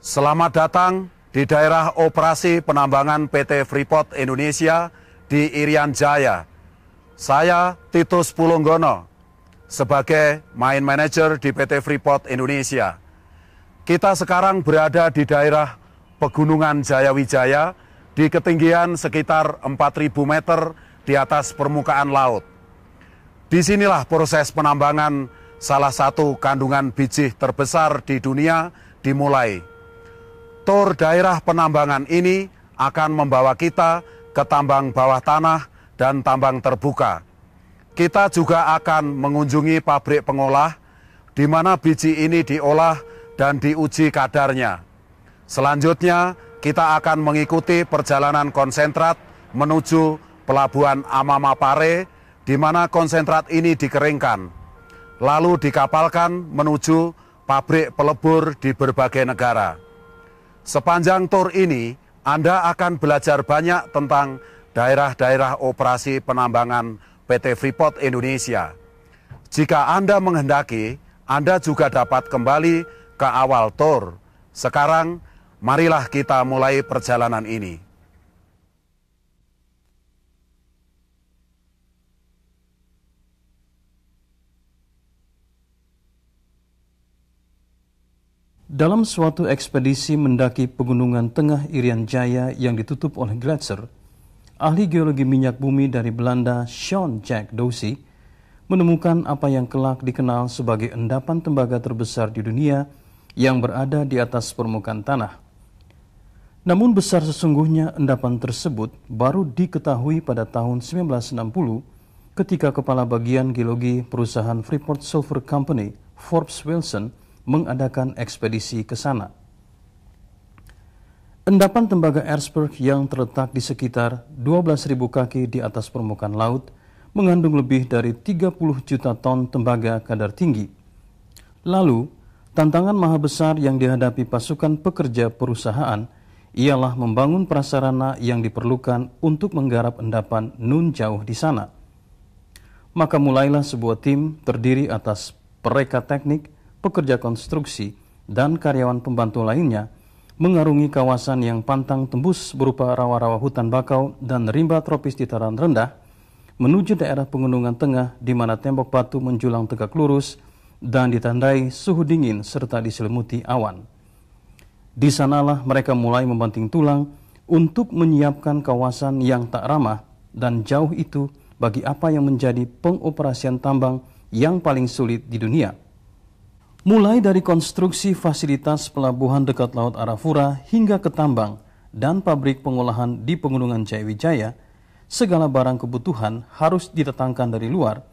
Selamat datang di daerah operasi penambangan PT Freeport Indonesia di Irian Jaya. Saya Titus Pulunggono sebagai Mine Manager di PT Freeport Indonesia. Kita sekarang berada di daerah Pegunungan Jayawijaya di ketinggian sekitar 4.000 meter di atas permukaan laut. Disinilah proses penambangan salah satu kandungan biji terbesar di dunia dimulai. Tur daerah penambangan ini akan membawa kita ke tambang bawah tanah dan tambang terbuka. Kita juga akan mengunjungi pabrik pengolah di mana biji ini diolah dan diuji kadarnya. Selanjutnya, kita akan mengikuti perjalanan konsentrat menuju pelabuhan Amamapare di mana konsentrat ini dikeringkan, lalu dikapalkan menuju pabrik pelebur di berbagai negara. Sepanjang tur ini, Anda akan belajar banyak tentang daerah-daerah operasi penambangan PT Freeport Indonesia. Jika Anda menghendaki, Anda juga dapat kembali ke awal tur. Sekarang, marilah kita mulai perjalanan ini. Dalam suatu ekspedisi mendaki pegunungan tengah Irian Jaya yang ditutup oleh gletser, ahli geologi minyak bumi dari Belanda Sean Jack Dowsey menemukan apa yang kelak dikenal sebagai endapan tembaga terbesar di dunia yang berada di atas permukaan tanah. Namun besar sesungguhnya endapan tersebut baru diketahui pada tahun 1960 ketika Kepala Bagian Geologi perusahaan Freeport Sulphur Company, Forbes Wilson, mengadakan ekspedisi ke sana. Endapan tembaga Erzberg yang terletak di sekitar 12.000 kaki di atas permukaan laut mengandung lebih dari 30 juta ton tembaga kadar tinggi. Lalu, tantangan maha besar yang dihadapi pasukan pekerja perusahaan ialah membangun prasarana yang diperlukan untuk menggarap endapan nun jauh di sana. Maka mulailah sebuah tim terdiri atas pereka teknik, pekerja konstruksi, dan karyawan pembantu lainnya mengarungi kawasan yang pantang tembus berupa rawa-rawa hutan bakau dan rimba tropis dataran rendah menuju daerah pegunungan tengah di mana tembok batu menjulang tegak lurus dan ditandai suhu dingin serta diselimuti awan. Di sanalah mereka mulai membanting tulang untuk menyiapkan kawasan yang tak ramah dan jauh itu bagi apa yang menjadi pengoperasian tambang yang paling sulit di dunia. Mulai dari konstruksi fasilitas pelabuhan dekat Laut Arafura hingga ke tambang dan pabrik pengolahan di Pegunungan Jayawijaya, segala barang kebutuhan harus didatangkan dari luar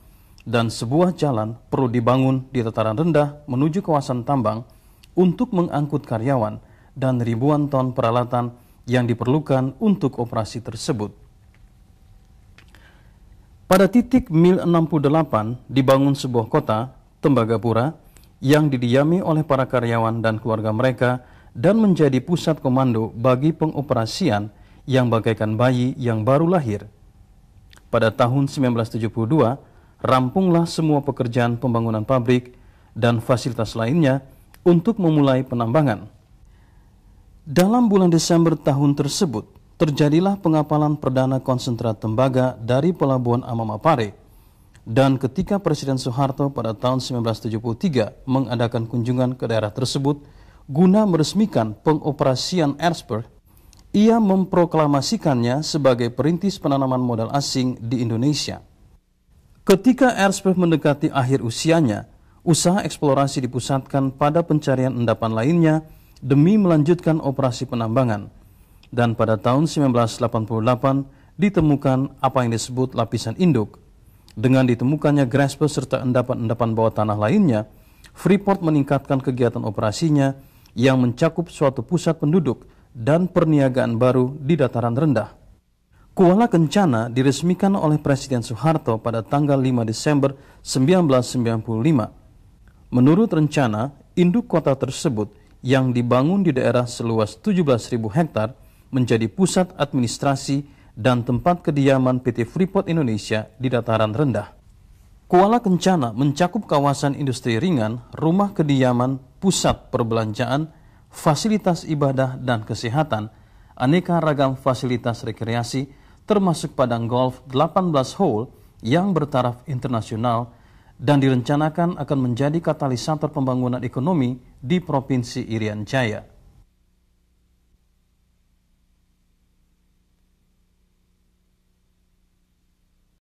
dan sebuah jalan perlu dibangun di dataran rendah menuju kawasan tambang untuk mengangkut karyawan dan ribuan ton peralatan yang diperlukan untuk operasi tersebut. Pada titik mil 68 dibangun sebuah kota, Tembagapura, yang didiami oleh para karyawan dan keluarga mereka dan menjadi pusat komando bagi pengoperasian yang bagaikan bayi yang baru lahir. Pada tahun 1972, rampunglah semua pekerjaan pembangunan pabrik dan fasilitas lainnya untuk memulai penambangan. Dalam bulan Desember tahun tersebut, terjadilah pengapalan perdana konsentrat tembaga dari pelabuhan Amamapare. Dan ketika Presiden Soeharto pada tahun 1973 mengadakan kunjungan ke daerah tersebut guna meresmikan pengoperasian Erzberg, ia memproklamasikannya sebagai perintis penanaman modal asing di Indonesia. Ketika Erzberg mendekati akhir usianya, usaha eksplorasi dipusatkan pada pencarian endapan lainnya demi melanjutkan operasi penambangan. Dan pada tahun 1988 ditemukan apa yang disebut lapisan induk. Dengan ditemukannya Grasberg serta endapan-endapan bawah tanah lainnya, Freeport meningkatkan kegiatan operasinya yang mencakup suatu pusat penduduk dan perniagaan baru di dataran rendah. Kuala Kencana diresmikan oleh Presiden Soeharto pada tanggal 5 Desember 1995. Menurut rencana, induk kota tersebut yang dibangun di daerah seluas 17.000 hektar menjadi pusat administrasi dan tempat kediaman PT Freeport Indonesia di dataran rendah. Kuala Kencana mencakup kawasan industri ringan, rumah kediaman, pusat perbelanjaan, fasilitas ibadah dan kesehatan, aneka ragam fasilitas rekreasi, termasuk padang golf 18 hole yang bertaraf internasional dan direncanakan akan menjadi katalisator pembangunan ekonomi di Provinsi Irian Jaya.